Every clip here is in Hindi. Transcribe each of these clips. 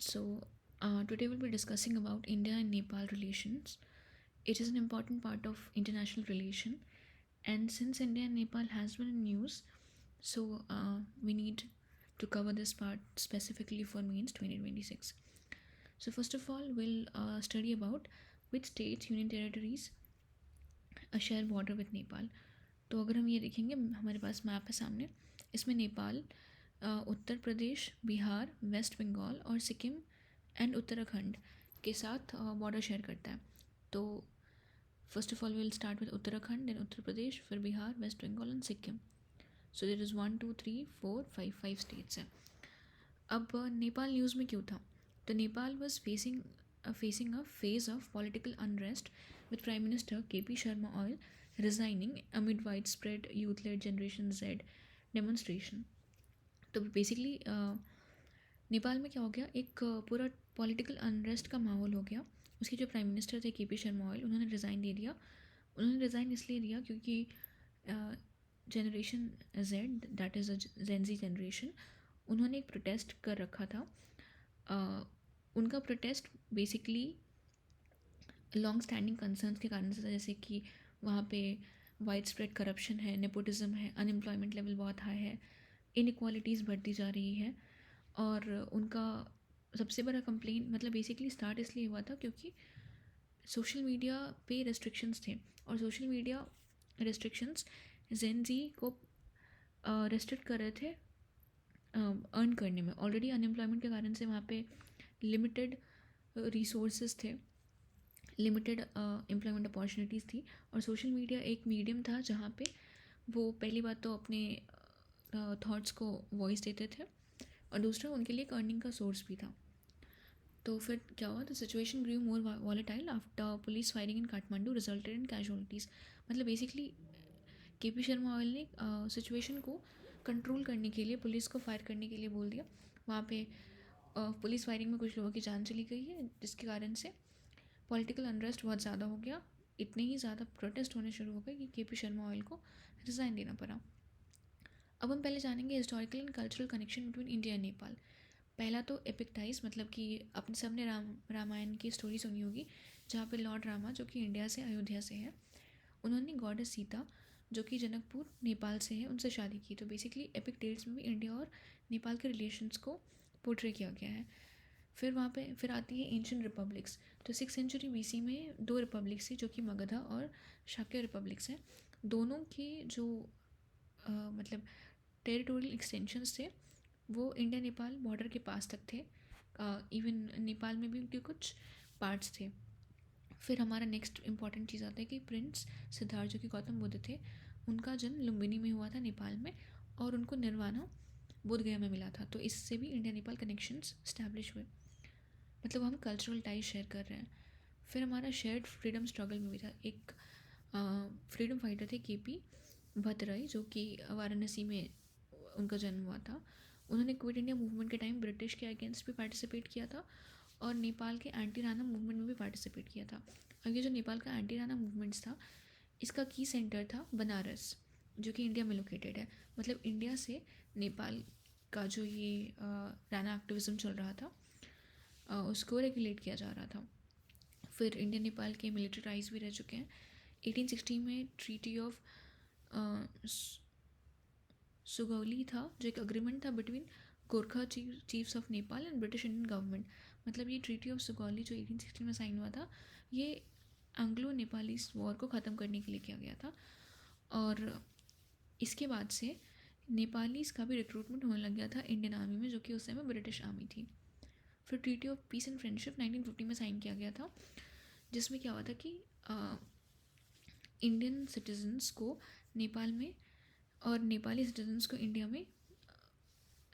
Today we'll be discussing about India and Nepal relations. It is an important part of international relation, and since India and Nepal has been in news, we need to cover this part specifically for means 2026. So first of all, we'll study about which states, union territories share border with Nepal. तो अगर हम ये देखेंगे, हमारे पास मैप है सामने. इसमें नेपाल उत्तर प्रदेश, बिहार, वेस्ट बंगाल और सिक्किम एंड उत्तराखंड के साथ बॉर्डर शेयर करता है. तो first of all will start with Uttarakhand, then Uttar Pradesh, फिर Bihar, West Bengal and Sikkim. So there is 1 2 3 4 5 5 states हैं. अब नेपाल न्यूज़ में क्यों था? तो Nepal was facing a phase of political unrest with Prime Minister KP Sharma Oil resigning amid widespread youth-led Generation Z demonstration. तो बेसिकली नेपाल में क्या हो गया, एक पूरा पॉलिटिकल अनरेस्ट का माहौल हो गया. उसके जो प्राइम मिनिस्टर थे केपी शर्मा ऑयल, उन्होंने रिज़ाइन दे दिया. उन्होंने रिज़ाइन इसलिए दिया क्योंकि generation Z, that is a Gen Z generation, उन्होंने एक प्रोटेस्ट कर रखा था. उनका protest basically long standing concerns के कारण से था, जैसे कि वहाँ पे वाइड स्प्रेड करप्शन है, नेपोटिज्म है, अनएम्प्लॉयमेंट लेवल बहुत हाई है, इनइक्वालिटीज़ बढ़ती जा रही है. और उनका सबसे बड़ा कंप्लेन मतलब बेसिकली स्टार्ट इसलिए हुआ था क्योंकि सोशल मीडिया पे रेस्ट्रिक्शंस थे, और सोशल मीडिया रेस्ट्रिक्शंस जेन जी को रेस्ट्रिक्ट कर रहे थे अर्न करने में. ऑलरेडी अनएम्प्लॉयमेंट के कारण से वहाँ पे लिमिटेड रिसोर्सेज थे, लिमिटेड एम्प्लॉयमेंट अपॉर्चुनिटीज़ थी, और सोशल मीडिया एक मीडियम था जहाँ पे वो पहली बात तो अपने थॉट्स को वॉइस देते थे, और दूसरा उनके लिए एक अर्निंग का सोर्स भी था. तो फिर क्या हुआ, the situation grew more volatile after police firing in Kathmandu resulted in casualties. मतलब बेसिकली केपी शर्मा ऑयल ने सिचुएशन को कंट्रोल करने के लिए पुलिस को फायर करने के लिए बोल दिया. वहाँ पे पुलिस फायरिंग में कुछ लोगों की जान चली गई है, जिसके कारण से पॉलिटिकल अनरेस्ट बहुत ज़्यादा हो गया. इतने ही ज़्यादा प्रोटेस्ट होने शुरू हो गए कि केपी शर्मा ऑयल को रिज़ाइन देना पड़ा. अब हम पहले जानेंगे historical and cultural connection between India and Nepal. पहला तो एपिक टाइज, मतलब कि अपने सबने रामायण की स्टोरी सुनी होगी, जहाँ पे लॉर्ड रामा, जो कि इंडिया से अयोध्या से है, उन्होंने गॉडेस सीता, जो कि जनकपुर नेपाल से है, उनसे शादी की. तो बेसिकली एपिक टेल्स में भी इंडिया और नेपाल के रिलेशंस को पोर्ट्रे किया गया है. फिर वहाँ पे फिर आती है एंशियंट रिपब्लिक्स. तो 6th सेंचुरी BC में 2 रिपब्लिक्स थी, जो कि मगधा और शाक्य रिपब्लिक्स हैं. दोनों के जो मतलब टेरिटोरियल एक्सटेंशंस थे वो इंडिया नेपाल बॉर्डर के पास तक थे. इवन नेपाल में भी उनके कुछ पार्ट्स थे. फिर हमारा नेक्स्ट इम्पॉर्टेंट चीज़ आता है कि प्रिंस सिद्धार्थ, जो कि गौतम बुद्ध थे, उनका जन्म लुम्बिनी में हुआ था नेपाल में, और उनको निर्वाणा बोध गया में मिला था. तो इससे भी इंडिया नेपाल कनेक्शंस स्टैब्लिश हुए. मतलब हम कल्चरल टाइज शेयर कर रहे हैं. फिर हमारा शेयर्ड फ्रीडम स्ट्रगल में भी था. एक फ्रीडम फाइटर थे केपी भट्टराई, जो कि वाराणसी में उनका जन्म हुआ था. उन्होंने क्विट इंडिया मूवमेंट के टाइम ब्रिटिश के अगेंस्ट भी पार्टिसिपेट किया था, और नेपाल के एंटी राणा मूवमेंट में भी पार्टिसिपेट किया था. अब ये जो नेपाल का एंटी राणा मूवमेंट्स था, इसका की सेंटर था बनारस, जो कि इंडिया में लोकेटेड है. मतलब इंडिया से नेपाल का जो ये राणा एक्टिविज्म चल रहा था, उसको रेगुलेट किया जा रहा था. फिर इंडिया नेपाल के मिलिट्री टाइज भी रह चुके हैं. 1860 में ट्रीटी ऑफ सुगौली था, जो एक अग्रीमेंट था between Gorkha chiefs of Nepal and British Indian government. मतलब ये ट्रीटी ऑफ सुगौली जो 1860 में साइन हुआ था, ये एंग्लो नेपाली वॉर को ख़त्म करने के लिए किया गया था. और इसके बाद से नेपालीज़ का भी रिक्रूटमेंट होने लग गया था इंडियन आर्मी में, जो कि उस समय ब्रिटिश आर्मी थी. फिर treaty of peace and friendship 1950 में साइन किया गया था, जिसमें क्या हुआ था कि इंडियन सिटीजन्स को नेपाल में और नेपाली सिटीजन्स को इंडिया में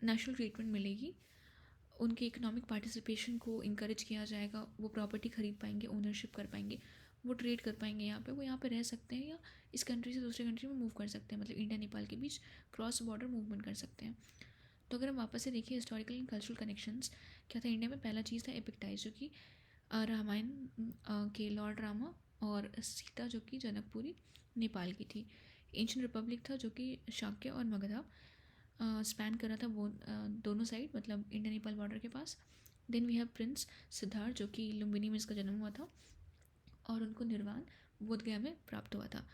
नेशनल ट्रीटमेंट मिलेगी. उनके इकोनॉमिक पार्टिसिपेशन को इंकरेज किया जाएगा. वो प्रॉपर्टी खरीद पाएंगे, ओनरशिप कर पाएंगे, वो ट्रेड कर पाएंगे यहाँ पे, वो यहाँ पे रह सकते हैं, या इस कंट्री से दूसरे कंट्री में मूव कर सकते हैं. मतलब इंडिया नेपाल के बीच क्रॉस बॉर्डर मूवमेंट कर सकते हैं. तो अगर हम वापस से देखिए हिस्टोरिकल एंड कल्चरल कनेक्शंस, क्या था इंडिया में? पहला चीज़ था एपिक टाइज, जो कि रामायण के लॉर्ड रामा और सीता, जो कि जनकपुरी नेपाल की थी. एंशियंट रिपब्लिक था, जो कि शाक्य और मगधा स्पैन कर रहा था वो दोनों साइड, मतलब इंडिया नेपाल बॉर्डर के पास. Then we have prince Siddhartha जो कि लुम्बिनी में इसका जन्म हुआ था और उनको निर्वाण बोधगया में प्राप्त हुआ था।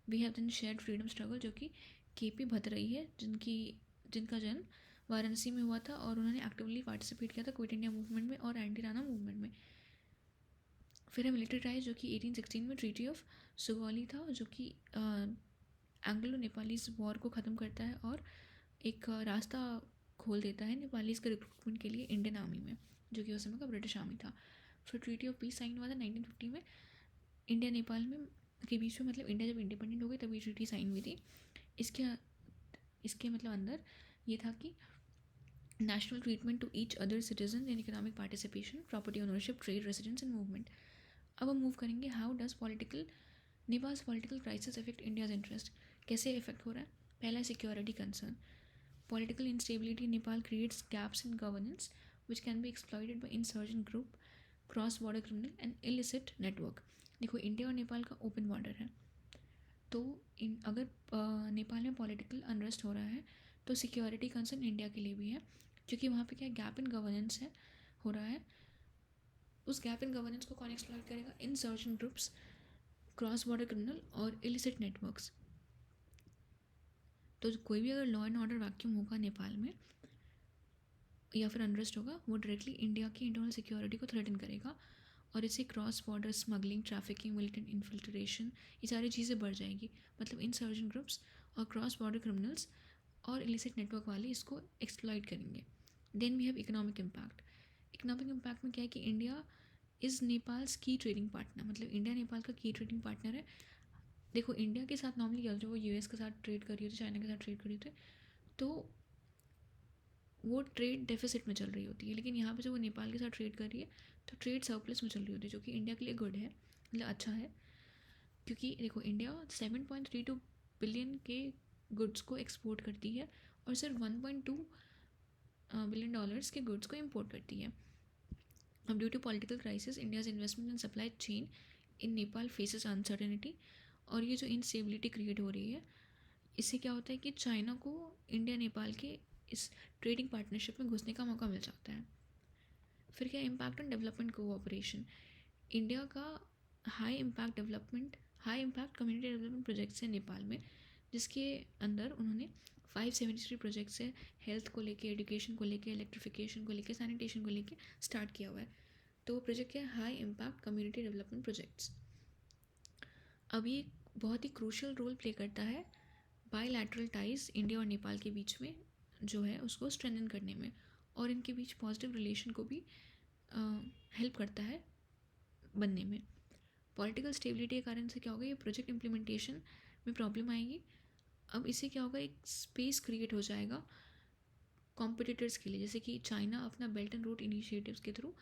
We have then shared freedom struggle जो कि केपी भतरई है जिनका जन्म वाराणसी में हुआ था और उन्होंने एक्टिवली पार्टिसिपेट किया था क्विट इंडिया मूवमेंट में और एंटी राणा मूवमेंट में। फिर है मिलिट्री टाइज जो कि 1816 में ट्रीटी ऑफ सुगौली था जो कि एंग्लो नेपालीज वॉर को ख़त्म करता है और एक रास्ता खोल देता है नेपालीज के रिक्रूटमेंट के लिए इंडियन आर्मी में, जो कि उस समय का ब्रिटिश आर्मी था। फिर ट्रीटी ऑफ पीस साइन हुआ था 1950 में इंडिया नेपाल में के बीच में, मतलब इंडिया जब इंडिपेंडेंट हो गई तभी ट्रीटी साइन हुई थी। इसके मतलब अंदर ये था कि national treatment to each other citizen in economic participation, property ownership, trade, residence and movement. अब हम मूव करेंगे how does Nepal's political crisis affect India's interest. कैसे इफेक्ट हो रहा है? पहला, security concern. Political instability in Nepal creates gaps in governance which can be exploited by insurgent group, cross border criminal and illicit network. देखो, इंडिया और नेपाल का ओपन बॉर्डर है, तो अगर नेपाल में पॉलिटिकल अनरेस्ट हो रहा है तो सिक्योरिटी कंसर्न इंडिया के लिए भी है, क्योंकि वहाँ पे क्या गैप इन गवर्नेंस है हो रहा है। उस गैप इन गवर्नेंस को कौन एक्सप्लॉइट करेगा? Insurgent groups, cross border criminal और इलिसिट नेटवर्क्स। तो कोई भी अगर लॉ एंड ऑर्डर वैक्यूम होगा नेपाल में या फिर अनरेस्ट होगा, वो डायरेक्टली इंडिया की इंटरनल सिक्योरिटी को थ्रेटन करेगा और इससे cross border smuggling, trafficking, militant infiltration, ये सारी चीज़ें बढ़ जाएगी। मतलब इंसर्जेंट ग्रुप्स और क्रॉस बॉर्डर क्रिमिनल्स और इलिसिट नेटवर्क वाले इसको एक्सप्लॉइट करेंगे। Then we have economic impact. Economic impact में क्या है कि इंडिया इज़ नेपाल्स की ट्रेडिंग पार्टनर, मतलब इंडिया नेपाल का की ट्रेडिंग पार्टनर है। देखो, इंडिया के साथ नॉर्मली क्या होता है, वो यूएस के साथ ट्रेड कर रही होती है, चाइना के साथ ट्रेड कर रही होती है, तो वो ट्रेड डेफिसिट में चल रही होती है। लेकिन यहाँ पे जब वो नेपाल के साथ ट्रेड कर रही है तो ट्रेड सरप्लस में चल रही होती है, जो कि इंडिया के लिए गुड है, मतलब अच्छा है। क्योंकि देखो, इंडिया 7.32 बिलियन के गुड्स को एक्सपोर्ट करती है और सिर्फ 1.2 बिलियन डॉलर्स के गुड्स को इम्पोर्ट करती है। अब due to political crisis India's investment in supply chain in Nepal faces uncertainty, और ये जो इनस्टेबिलिटी क्रिएट हो रही है, इससे क्या होता है कि चाइना को इंडिया नेपाल के इस ट्रेडिंग पार्टनरशिप में घुसने का मौका मिल जाता है। फिर क्या, impact on development cooperation. India का high impact community development projects है नेपाल में, जिसके अंदर उन्होंने 573 प्रोजेक्ट्स है हेल्थ को लेके, एजुकेशन को लेके, इलेक्ट्रिफिकेशन को लेके, सैनिटेशन को लेके स्टार्ट किया हुआ है। तो वो प्रोजेक्ट क्या है? High impact community development projects. अब ये बहुत ही क्रूशियल रोल प्ले करता है बायलैटरल टाइज इंडिया और नेपाल के बीच में जो है उसको स्ट्रेंथन करने में, और इनके बीच पॉजिटिव रिलेशन को भी हेल्प करता है बनने में। पॉलिटिकल स्टेबिलिटी के कारण से क्या होगा, ये प्रोजेक्ट इम्प्लीमेंटेशन में प्रॉब्लम आएगी। अब इससे क्या होगा, एक स्पेस क्रिएट हो जाएगा कॉम्पिटिटर्स के लिए, जैसे कि चाइना अपना बेल्ट एंड रोड इनिशिएटिव्स के थ्रू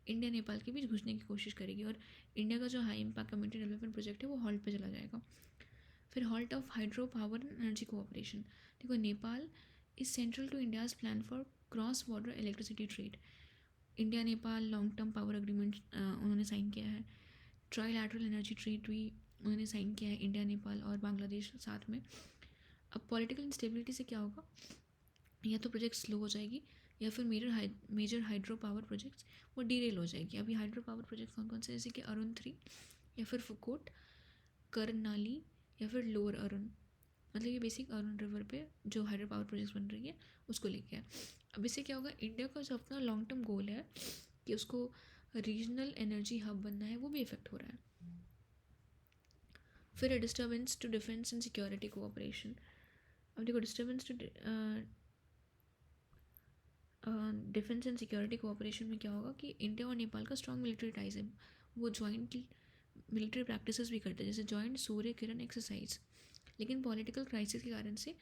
इंडिया नेपाल के बीच घुसने की कोशिश करेगी और इंडिया का जो high impact community development project है वो हॉल्ट पे चला जाएगा। फिर halt of hydro power and energy cooperation. देखो, Nepal is central to India's plan for cross border electricity trade. India Nepal long term power agreement उन्होंने साइन किया है। ट्राईलैटरल एनर्जी ट्रेड भी उन्होंने साइन किया है, इंडिया नेपाल और बांग्लादेश साथ में। अब पॉलिटिकल इंस्टेबिलिटी से क्या होगा, या तो प्रोजेक्ट स्लो हो जाएगी या फिर मेजर हाइड्रो पावर प्रोजेक्ट्स वो डीरेल हो जाएगी। अभी हाइड्रो पावर प्रोजेक्ट कौन कौन से, जैसे कि अरुण 3 या फिर फुकोट, करनाली या फिर लोअर अरुण, मतलब ये बेसिक अरुण रिवर पे जो हाइड्रो पावर प्रोजेक्ट्स बन रही है उसको लेके है। अब इससे क्या होगा, इंडिया का जो अपना लॉन्ग टर्म गोल है कि उसको रीजनल एनर्जी हब बनना है, वो भी इफेक्ट हो रहा है। फिर disturbance to defence and security cooperation. अब देखो, disturbance to defence and security cooperation में क्या होगा कि इंडिया और नेपाल का स्ट्रॉन्ग मिलिट्री टाइज है, वो जॉइंट मिलिट्री प्रैक्टिसेस भी करते हैं, जैसे जॉइंट सूर्य किरण एक्सरसाइज। लेकिन पॉलिटिकल क्राइसिस के कारण से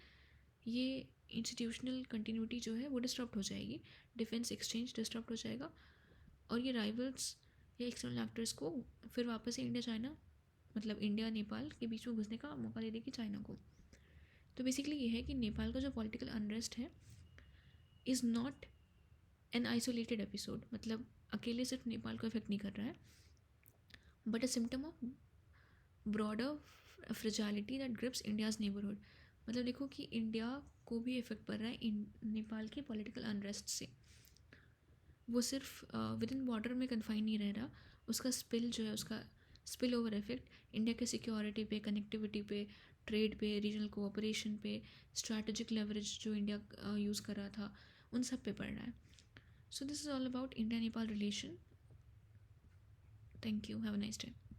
ये इंस्टीट्यूशनल कंटिन्यूटी जो है वो डिस्टर्ब हो जाएगी, डिफेंस एक्सचेंज डिस्टर्ब हो जाएगा, और ये राइवल्स या एक्सटर्नल एक्टर्स को फिर वापस से इंडिया चाइना, मतलब इंडिया नेपाल के बीच में घुसने का मौका दे देगी चाइना को। तो बेसिकली ये है कि नेपाल का जो पॉलिटिकल अनरेस्ट है is not an isolated episode, मतलब अकेले सिर्फ नेपाल को इफेक्ट नहीं कर रहा है, but a symptom of broader fragility that grips India's neighbourhood. मतलब देखो कि इंडिया को भी इफेक्ट पड़ रहा है नेपाल के पॉलिटिकल अनरेस्ट से। वो सिर्फ विद इन बॉर्डर में कन्फाइन नहीं रह रहा, उसका स्पिल जो है, उसका स्पिल ओवर इफेक्ट इंडिया के सिक्योरिटी पे, कनेक्टिविटी पे, ट्रेड पे, रीजनल कोऑपरेशन पे, स्ट्रैटेजिक लेवरेज जो इंडिया यूज़ कर रहा था, उन सब पे पड़ रहा है. So this is all about India Nepal relation. Thank you. Have a nice day.